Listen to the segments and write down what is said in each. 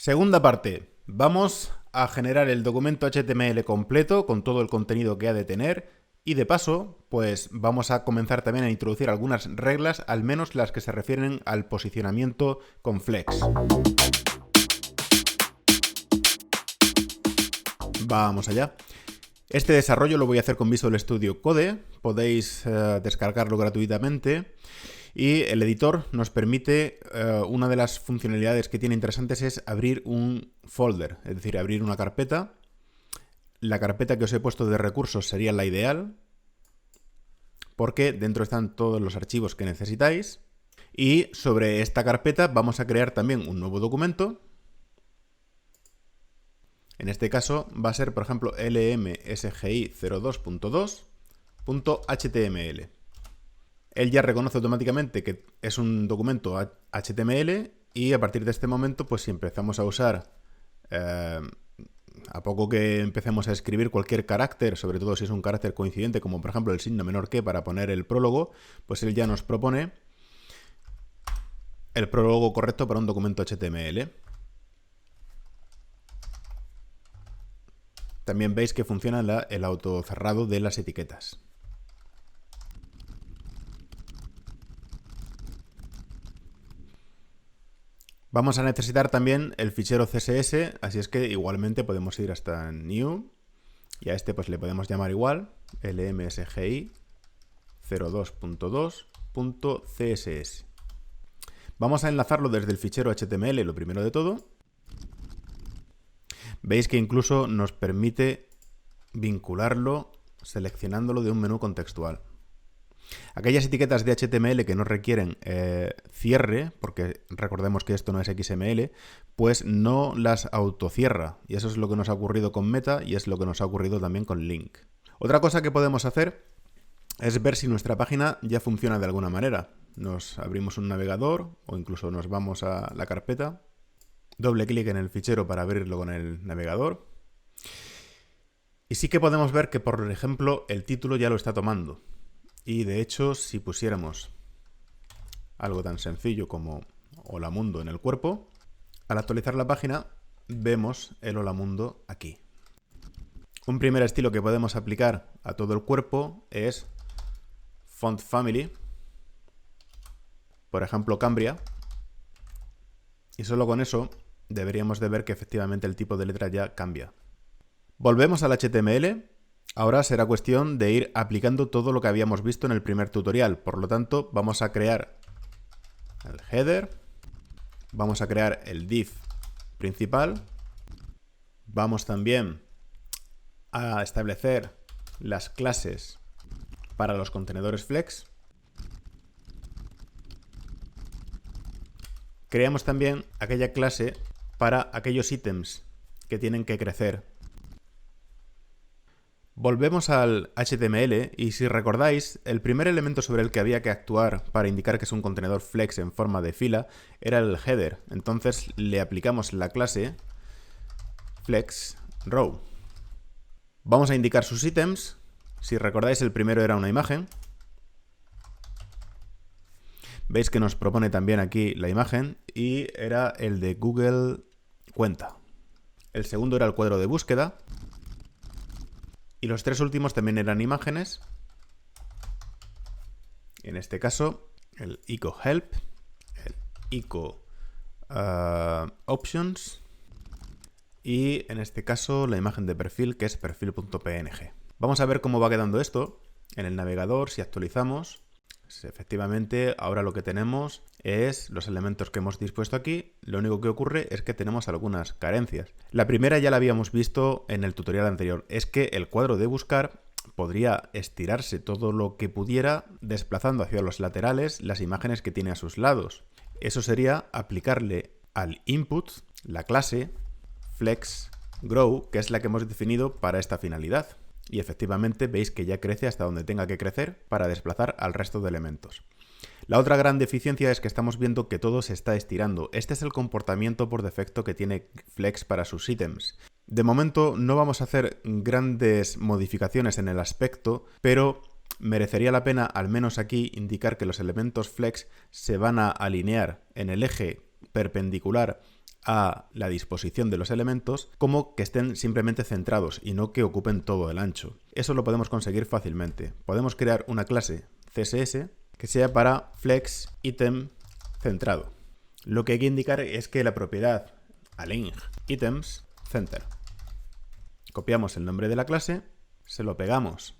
Segunda parte. Vamos a generar el documento HTML completo con todo el contenido que ha de tener y de paso, pues vamos a comenzar también a introducir algunas reglas, al menos las que se refieren al posicionamiento con Flex. Vamos allá. Este desarrollo lo voy a hacer con Visual Studio Code, podéis descargarlo gratuitamente. Y el editor nos permite, una de las funcionalidades que tiene interesantes es abrir un folder, es decir, abrir una carpeta. La carpeta que os he puesto de recursos sería la ideal, porque dentro están todos los archivos que necesitáis. Y sobre esta carpeta vamos a crear también un nuevo documento. En este caso va a ser, por ejemplo, lmsgi02.2.html. Él ya reconoce automáticamente que es un documento HTML y a partir de este momento, pues si empezamos a usar, a poco que empecemos a escribir cualquier carácter, sobre todo si es un carácter coincidente, como por ejemplo el signo menor que para poner el prólogo, pues él ya nos propone el prólogo correcto para un documento HTML. También veis que funciona el autocerrado de las etiquetas. Vamos a necesitar también el fichero CSS, así es que igualmente podemos ir hasta New y a este pues le podemos llamar igual, lmsgi02.2.css. Vamos a enlazarlo desde el fichero HTML, lo primero de todo. Veis que incluso nos permite vincularlo seleccionándolo de un menú contextual. Aquellas etiquetas de HTML que no requieren cierre, porque recordemos que esto no es XML, pues no las autocierra. Y eso es lo que nos ha ocurrido con Meta y es lo que nos ha ocurrido también con Link. Otra cosa que podemos hacer es ver si nuestra página ya funciona de alguna manera. Nos abrimos un navegador o incluso nos vamos a la carpeta. Doble clic en el fichero para abrirlo con el navegador. Y sí que podemos ver que, por ejemplo, el título ya lo está tomando. Y de hecho, si pusiéramos algo tan sencillo como Hola Mundo en el cuerpo, al actualizar la página vemos el Hola Mundo aquí. Un primer estilo que podemos aplicar a todo el cuerpo es Font Family, por ejemplo Cambria, y solo con eso deberíamos de ver que efectivamente el tipo de letra ya cambia. Volvemos al HTML. Ahora será cuestión de ir aplicando todo lo que habíamos visto en el primer tutorial. Por lo tanto, vamos a crear el header, vamos a crear el div principal, vamos también a establecer las clases para los contenedores Flex. Creamos también aquella clase para aquellos ítems que tienen que crecer. Volvemos al HTML y si recordáis, el primer elemento sobre el que había que actuar para indicar que es un contenedor Flex en forma de fila era el header. Entonces le aplicamos la clase FlexRow. Vamos a indicar sus ítems. Si recordáis, el primero era una imagen. Veis que nos propone también aquí la imagen y era el de Google Cuenta. El segundo era el cuadro de búsqueda. Y los tres últimos también eran imágenes. En este caso, el Eco Help, el Eco Options y en este caso la imagen de perfil, que es perfil.png. Vamos a ver cómo va quedando esto en el navegador. Si actualizamos, efectivamente ahora lo que tenemos es los elementos que hemos dispuesto aquí. Lo único que ocurre es que tenemos algunas carencias. La primera ya la habíamos visto en el tutorial anterior, es que el cuadro de buscar podría estirarse todo lo que pudiera desplazando hacia los laterales las imágenes que tiene a sus lados. Eso sería aplicarle al input la clase FlexGrow, que es la que hemos definido para esta finalidad. Y efectivamente veis que ya crece hasta donde tenga que crecer para desplazar al resto de elementos. La otra gran deficiencia es que estamos viendo que todo se está estirando. Este es el comportamiento por defecto que tiene Flex para sus ítems. De momento no vamos a hacer grandes modificaciones en el aspecto, pero merecería la pena al menos aquí indicar que los elementos Flex se van a alinear en el eje perpendicular a la disposición de los elementos como que estén simplemente centrados y no que ocupen todo el ancho. Eso lo podemos conseguir fácilmente. Podemos crear una clase CSS que sea para flex item centrado. Lo que hay que indicar es que la propiedad align items center. Copiamos el nombre de la clase, se lo pegamos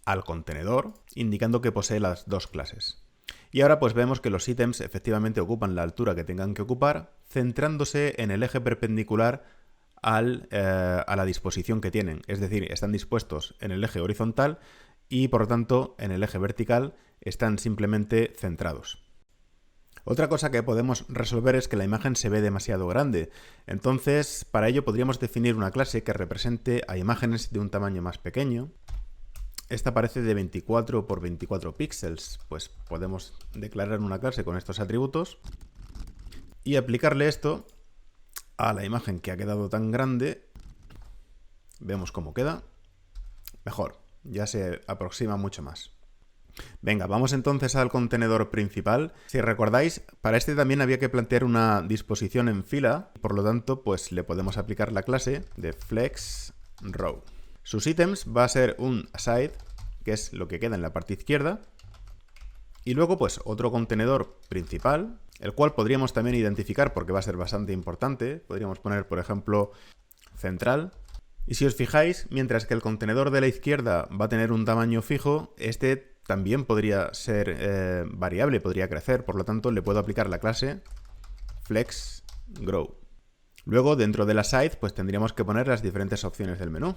al contenedor, indicando que posee las dos clases. Y ahora pues vemos que los ítems efectivamente ocupan la altura que tengan que ocupar, centrándose en el eje perpendicular a la disposición que tienen. Es decir, están dispuestos en el eje horizontal y por lo tanto en el eje vertical están simplemente centrados. Otra cosa que podemos resolver es que la imagen se ve demasiado grande. Entonces, para ello podríamos definir una clase que represente a imágenes de un tamaño más pequeño. Esta parece de 24 por 24 píxeles. Pues podemos declarar una clase con estos atributos y aplicarle esto a la imagen que ha quedado tan grande. Vemos cómo queda. Mejor, ya se aproxima mucho más. Venga, vamos entonces al contenedor principal. Si recordáis, para este también había que plantear una disposición en fila, por lo tanto, pues le podemos aplicar la clase de flex row. Sus ítems va a ser un aside, que es lo que queda en la parte izquierda, y luego pues otro contenedor principal, el cual podríamos también identificar porque va a ser bastante importante. Podríamos poner, por ejemplo, central. Y si os fijáis, mientras que el contenedor de la izquierda va a tener un tamaño fijo, este también podría ser variable, podría crecer, por lo tanto le puedo aplicar la clase flex grow. Luego dentro de la side pues tendríamos que poner las diferentes opciones del menú,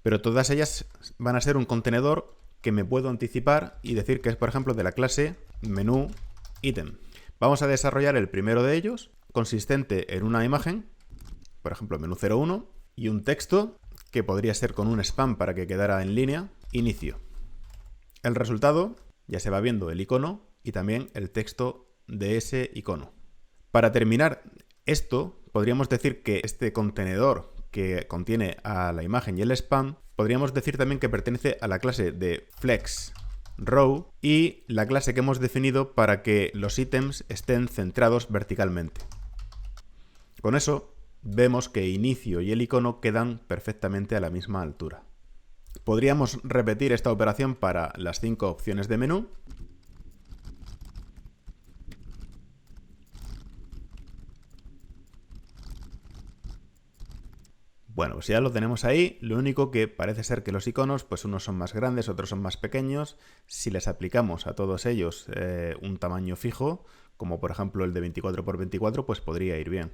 pero todas ellas van a ser un contenedor que me puedo anticipar y decir que es, por ejemplo, de la clase menú item. Vamos a desarrollar el primero de ellos, consistente en una imagen, por ejemplo menú 01, y un texto que podría ser con un spam para que quedara en línea, inicio. El resultado, ya se va viendo el icono y también el texto de ese icono. Para terminar esto, podríamos decir que este contenedor que contiene a la imagen y el spam, podríamos decir también que pertenece a la clase de flex row y la clase que hemos definido para que los ítems estén centrados verticalmente. Con eso vemos que inicio y el icono quedan perfectamente a la misma altura. Podríamos repetir esta operación para las 5 opciones de menú. Bueno, pues ya lo tenemos ahí. Lo único que parece ser que los iconos, pues unos son más grandes, otros son más pequeños. Si les aplicamos a todos ellos un tamaño fijo, como por ejemplo el de 24 por 24, pues podría ir bien.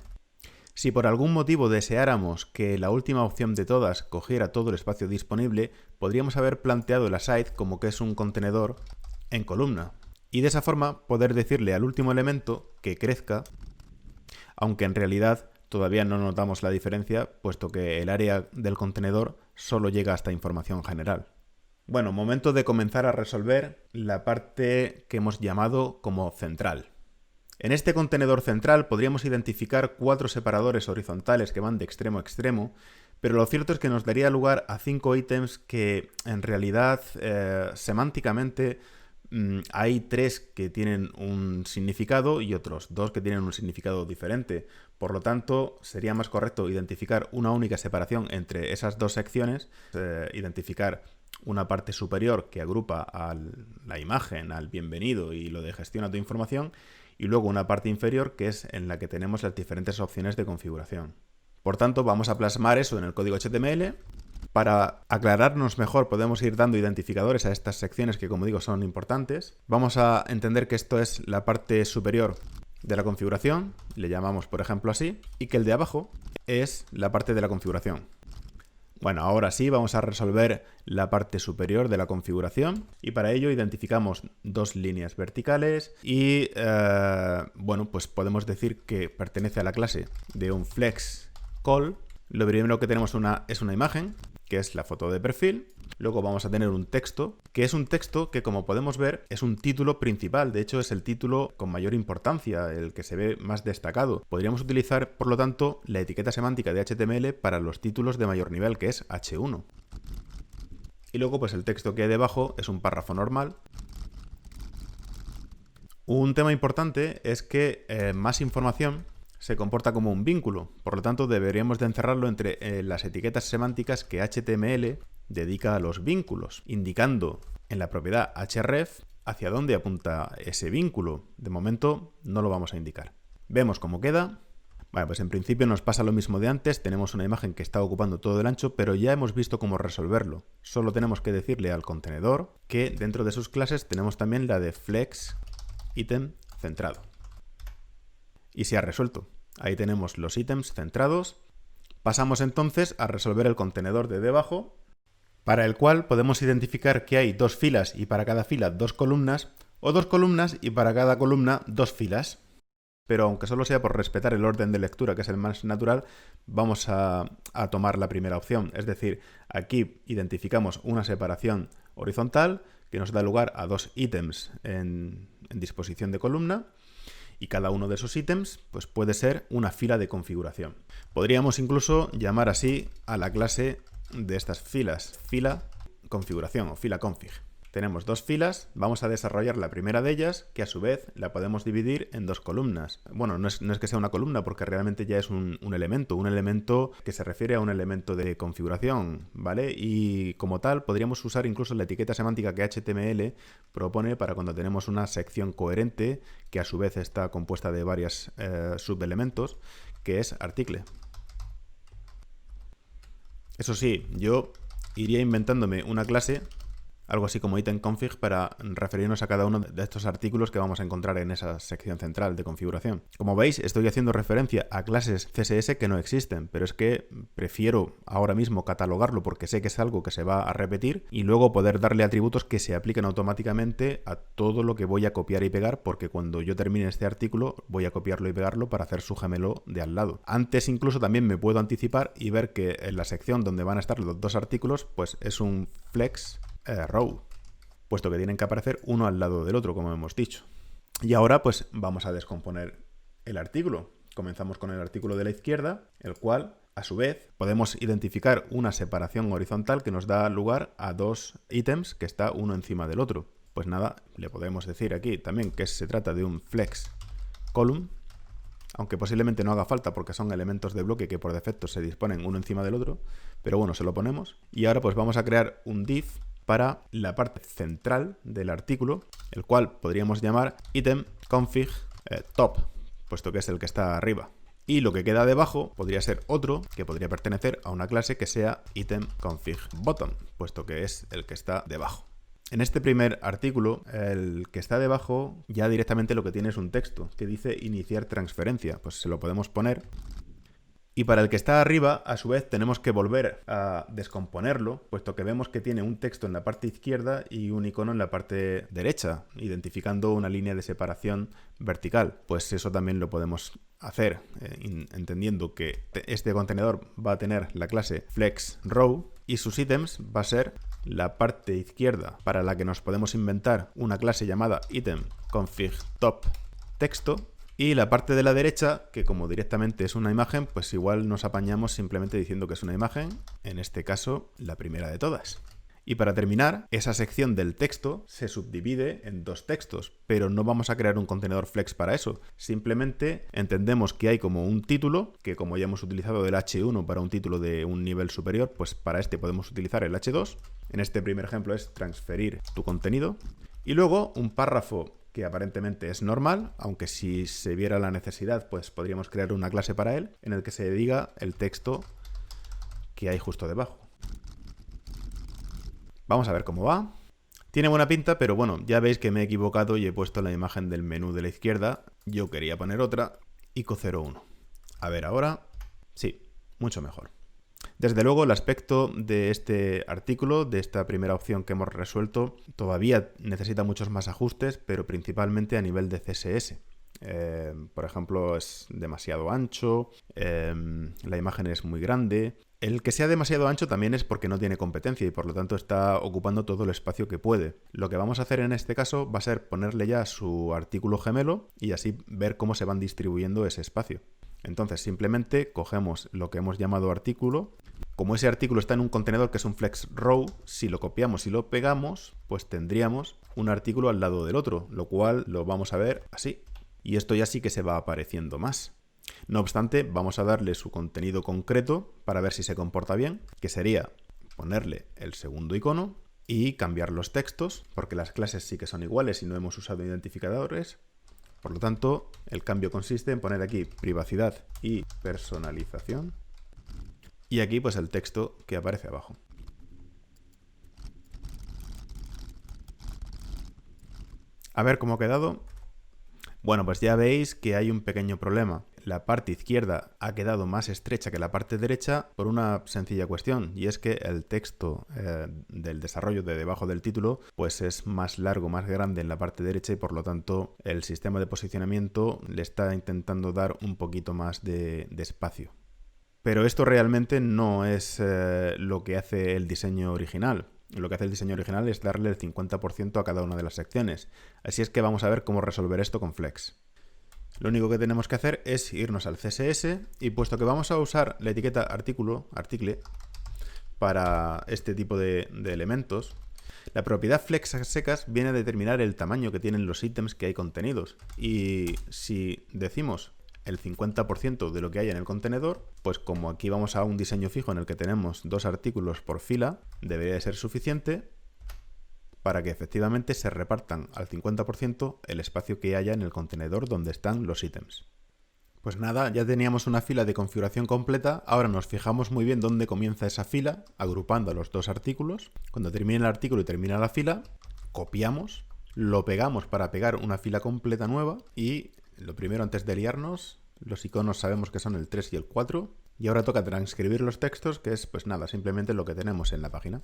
Si por algún motivo deseáramos que la última opción de todas cogiera todo el espacio disponible, podríamos haber planteado el aside como que es un contenedor en columna. Y de esa forma poder decirle al último elemento que crezca, aunque en realidad todavía no notamos la diferencia, puesto que el área del contenedor solo llega hasta información general. Bueno, momento de comenzar a resolver la parte que hemos llamado como central. En este contenedor central podríamos identificar 4 separadores horizontales que van de extremo a extremo, pero lo cierto es que nos daría lugar a 5 ítems que en realidad semánticamente hay 3 que tienen un significado y otros 2 que tienen un significado diferente. Por lo tanto, sería más correcto identificar una única separación entre esas dos secciones, identificar una parte superior que agrupa a la imagen, al bienvenido y lo de gestiona tu información, y luego una parte inferior que es en la que tenemos las diferentes opciones de configuración. Por tanto, vamos a plasmar eso en el código HTML. Para aclararnos mejor podemos ir dando identificadores a estas secciones que, como digo, son importantes. Vamos a entender que esto es la parte superior de la configuración, le llamamos por ejemplo así, y que el de abajo es la parte de la configuración. Bueno, ahora sí vamos a resolver la parte superior de la configuración y para ello identificamos 2 líneas verticales y bueno, pues podemos decir que pertenece a la clase de un flex call. Lo primero que tenemos es una imagen, que es la foto de perfil. Luego vamos a tener un texto, que es un texto que, como podemos ver, es un título principal. De hecho, es el título con mayor importancia, el que se ve más destacado. Podríamos utilizar, por lo tanto, la etiqueta semántica de HTML para los títulos de mayor nivel, que es H1. Y luego, pues el texto que hay debajo es un párrafo normal. Un tema importante es que más información se comporta como un vínculo, por lo tanto deberíamos de encerrarlo entre las etiquetas semánticas que HTML dedica a los vínculos, indicando en la propiedad href hacia dónde apunta ese vínculo. De momento no lo vamos a indicar. Vemos cómo queda. Bueno, pues en principio nos pasa lo mismo de antes, tenemos una imagen que está ocupando todo el ancho, pero ya hemos visto cómo resolverlo. Solo tenemos que decirle al contenedor que dentro de sus clases tenemos también la de flex item centrado. Y se ha resuelto. Ahí tenemos los ítems centrados. Pasamos entonces a resolver el contenedor de debajo, para el cual podemos identificar que hay dos filas y para cada fila dos columnas, o dos columnas y para cada columna dos filas. Pero aunque solo sea por respetar el orden de lectura, que es el más natural, vamos a tomar la primera opción. Es decir, aquí identificamos una separación horizontal que nos da lugar a dos ítems en disposición de columna, y cada uno de esos ítems pues puede ser una fila de configuración. Podríamos incluso llamar así a la clase de estas filas, fila configuración o fila config. Tenemos dos filas, vamos a desarrollar la primera de ellas, que a su vez la podemos dividir en dos columnas. Bueno, no es que sea una columna, porque realmente ya es un elemento que se refiere a un elemento de configuración, ¿vale? Y como tal, podríamos usar incluso la etiqueta semántica que HTML propone para cuando tenemos una sección coherente, que a su vez está compuesta de varios subelementos, que es article. Eso sí, yo iría inventándome una clase, algo así como item config, para referirnos a cada uno de estos artículos que vamos a encontrar en esa sección central de configuración. Como veis, estoy haciendo referencia a clases CSS que no existen, pero es que prefiero ahora mismo catalogarlo porque sé que es algo que se va a repetir y luego poder darle atributos que se apliquen automáticamente a todo lo que voy a copiar y pegar, porque cuando yo termine este artículo voy a copiarlo y pegarlo para hacer su gemelo de al lado. Antes incluso también me puedo anticipar y ver que en la sección donde van a estar los dos artículos pues es un flex row, puesto que tienen que aparecer uno al lado del otro, como hemos dicho. Y ahora pues vamos a descomponer el artículo. Comenzamos con el artículo de la izquierda, el cual a su vez podemos identificar una separación horizontal que nos da lugar a dos ítems que está uno encima del otro. Pues nada, le podemos decir aquí también que se trata de un flex column, aunque posiblemente no haga falta porque son elementos de bloque que por defecto se disponen uno encima del otro, pero bueno, se lo ponemos. Y ahora pues vamos a crear un div para la parte central del artículo, el cual podríamos llamar item config top, puesto que es el que está arriba. Y lo que queda debajo podría ser otro que podría pertenecer a una clase que sea item config bottom, puesto que es el que está debajo. En este primer artículo, el que está debajo ya directamente lo que tiene es un texto que dice iniciar transferencia, pues se lo podemos poner. Y para el que está arriba, a su vez, tenemos que volver a descomponerlo, puesto que vemos que tiene un texto en la parte izquierda y un icono en la parte derecha, identificando una línea de separación vertical. Pues eso también lo podemos hacer, entendiendo que este contenedor va a tener la clase flexRow y sus ítems va a ser la parte izquierda, para la que nos podemos inventar una clase llamada item config top texto. Y la parte de la derecha, que como directamente es una imagen, pues igual nos apañamos simplemente diciendo que es una imagen, en este caso la primera de todas. Y para terminar, esa sección del texto se subdivide en dos textos, pero no vamos a crear un contenedor flex para eso. Simplemente entendemos que hay como un título, que como ya hemos utilizado el H1 para un título de un nivel superior, pues para este podemos utilizar el H2. En este primer ejemplo es transferir tu contenido. Y luego un párrafo que aparentemente es normal, aunque si se viera la necesidad, pues podríamos crear una clase para él, en el que se diga el texto que hay justo debajo. Vamos a ver cómo va. Tiene buena pinta, pero bueno, ya veis que me he equivocado y he puesto la imagen del menú de la izquierda. Yo quería poner otra, ICO01. A ver ahora, sí, mucho mejor. Desde luego el aspecto de este artículo, de esta primera opción que hemos resuelto, todavía necesita muchos más ajustes, pero principalmente a nivel de CSS. Por ejemplo, es demasiado ancho, la imagen es muy grande. El que sea demasiado ancho también es porque no tiene competencia y por lo tanto está ocupando todo el espacio que puede. Lo que vamos a hacer en este caso va a ser ponerle ya su artículo gemelo y así ver cómo se van distribuyendo ese espacio. Entonces simplemente cogemos lo que hemos llamado artículo. Como ese artículo está en un contenedor que es un flex row, si lo copiamos y lo pegamos, pues tendríamos un artículo al lado del otro, lo cual lo vamos a ver así. Y esto ya sí que se va apareciendo más. No obstante, vamos a darle su contenido concreto para ver si se comporta bien, que sería ponerle el segundo icono y cambiar los textos, porque las clases sí que son iguales y no hemos usado identificadores. Por lo tanto, el cambio consiste en poner aquí privacidad y personalización y aquí pues el texto que aparece abajo. A ver cómo ha quedado. Bueno, pues ya veis que hay un pequeño problema. La parte izquierda ha quedado más estrecha que la parte derecha por una sencilla cuestión, y es que el texto del desarrollo de debajo del título pues es más largo, más grande en la parte derecha y por lo tanto el sistema de posicionamiento le está intentando dar un poquito más de espacio. Pero esto realmente no es lo que hace el diseño original. Lo que hace el diseño original es darle el 50% a cada una de las secciones. Así es que vamos a ver cómo resolver esto con Flex. Lo único que tenemos que hacer es irnos al CSS y puesto que vamos a usar la etiqueta article para este tipo de elementos, la propiedad flex a secas viene a determinar el tamaño que tienen los ítems que hay contenidos. Y si decimos el 50% de lo que hay en el contenedor, pues como aquí vamos a un diseño fijo en el que tenemos 2 artículos por fila, debería de ser suficiente para que efectivamente se repartan al 50% el espacio que haya en el contenedor donde están los ítems. Pues nada, ya teníamos una fila de configuración completa, ahora nos fijamos muy bien dónde comienza esa fila, agrupando a los 2 artículos. Cuando termine el artículo y termina la fila, copiamos, lo pegamos para pegar una fila completa nueva y lo primero antes de liarnos, los iconos sabemos que son el 3 y el 4 y ahora toca transcribir los textos, que es pues nada, simplemente lo que tenemos en la página.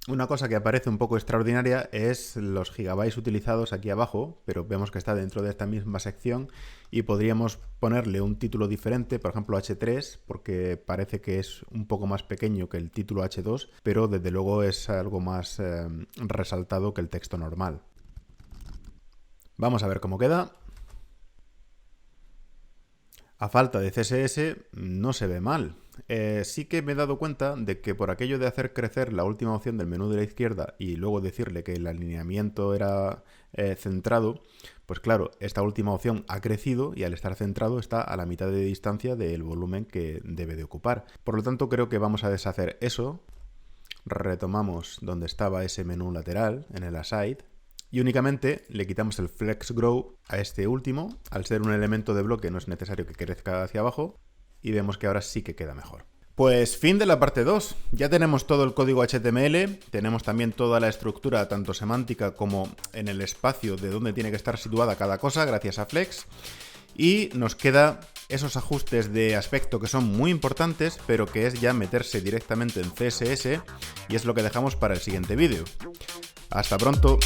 Una cosa que aparece un poco extraordinaria es los gigabytes utilizados aquí abajo, pero vemos que está dentro de esta misma sección y podríamos ponerle un título diferente, por ejemplo H3, porque parece que es un poco más pequeño que el título H2, pero desde luego es algo más resaltado que el texto normal. Vamos a ver cómo queda. A falta de CSS no se ve mal. Sí que me he dado cuenta de que por aquello de hacer crecer la última opción del menú de la izquierda y luego decirle que el alineamiento era centrado, pues claro, esta última opción ha crecido y al estar centrado está a la mitad de distancia del volumen que debe de ocupar. Por lo tanto, creo que vamos a deshacer eso. Retomamos donde estaba ese menú lateral, en el Aside, y únicamente le quitamos el Flex Grow a este último. Al ser un elemento de bloque no es necesario que crezca hacia abajo y vemos que ahora sí que queda mejor. Pues fin de la parte 2. Ya tenemos todo el código HTML, tenemos también toda la estructura tanto semántica como en el espacio de donde tiene que estar situada cada cosa gracias a Flex. Y nos queda esos ajustes de aspecto que son muy importantes, pero que es ya meterse directamente en CSS y es lo que dejamos para el siguiente vídeo. ¡Hasta pronto!